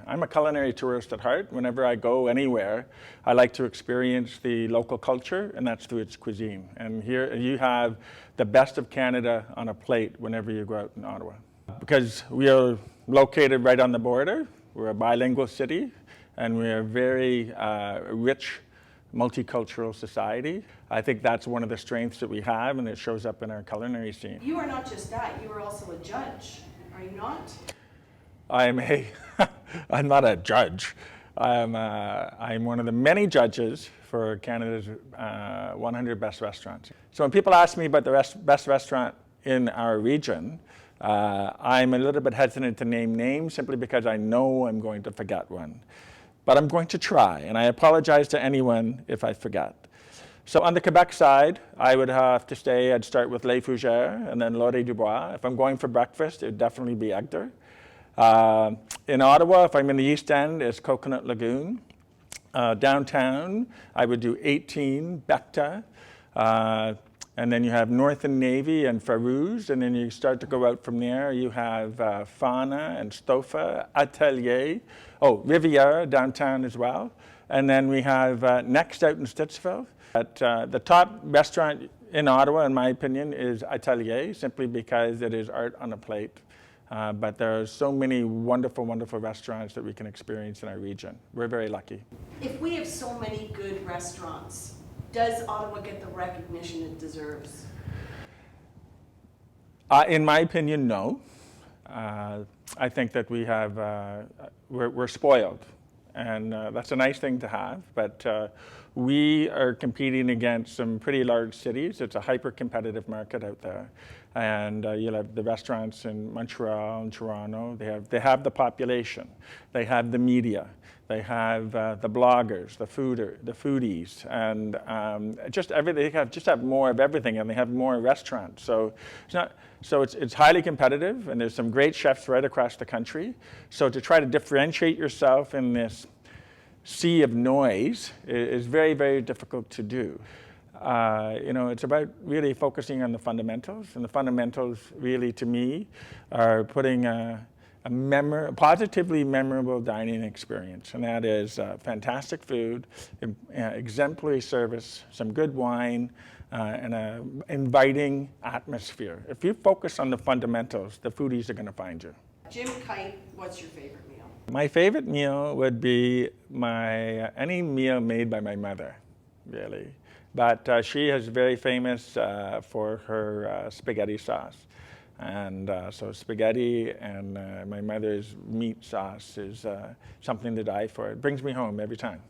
I'm a culinary tourist at heart. Whenever I go anywhere, I like to experience the local culture, and that's through its cuisine. And here you have the best of Canada on a plate whenever you go out in Ottawa. Because we are located right on the border, we're a bilingual city, and we're a very rich multicultural society. I think that's one of the strengths that we have, and it shows up in our culinary scene. You are not just that, you are also a judge, are you not? I'm not a judge. I'm one of the many judges for Canada's 100 best restaurants. So when people ask me about the best restaurant in our region, I'm a little bit hesitant to name names simply because I know I'm going to forget one. But I'm going to try, and I apologize to anyone if I forget. So on the Quebec side, I would have to say I'd start with Les Fougères and then Laurier Dubois. If I'm going for breakfast, it would definitely be Hector. In Ottawa, if I'm in the East End, it's Coconut Lagoon. Downtown, I would do 18, Becta. And then you have North and Navy and Farouz, and then you start to go out from there. You have Fauna and Stofa, Atelier, Riviera downtown as well. And then we have next out in Stittsville. The top restaurant in Ottawa, in my opinion, is Atelier, simply because it is art on a plate. But there are so many wonderful, wonderful restaurants that we can experience in our region. We're very lucky. If we have so many good restaurants, does Ottawa get the recognition it deserves? In my opinion, no. I think that we have, we're spoiled, and that's a nice thing to have, but we are competing against some pretty large cities. It's a hyper-competitive market out there, and you'll have the restaurants in Montreal and Toronto. They have the population, they have the media, they have the bloggers, the foodies, and just everything. They just have more of everything, and they have more restaurants. So it's highly competitive, and there's some great chefs right across the country. So to try to differentiate yourself in this sea of noise is very, very difficult to do. It's about really focusing on the fundamentals, and the fundamentals really, to me, are putting a positively memorable dining experience, and that is fantastic food, exemplary service, some good wine, and an inviting atmosphere. If you focus on the fundamentals, the foodies are going to find you. Jim Kite, what's your favorite meal? My favorite meal would be any meal made by my mother, really. But she is very famous for her spaghetti sauce. And so spaghetti and my mother's meat sauce is something to die for. It brings me home every time.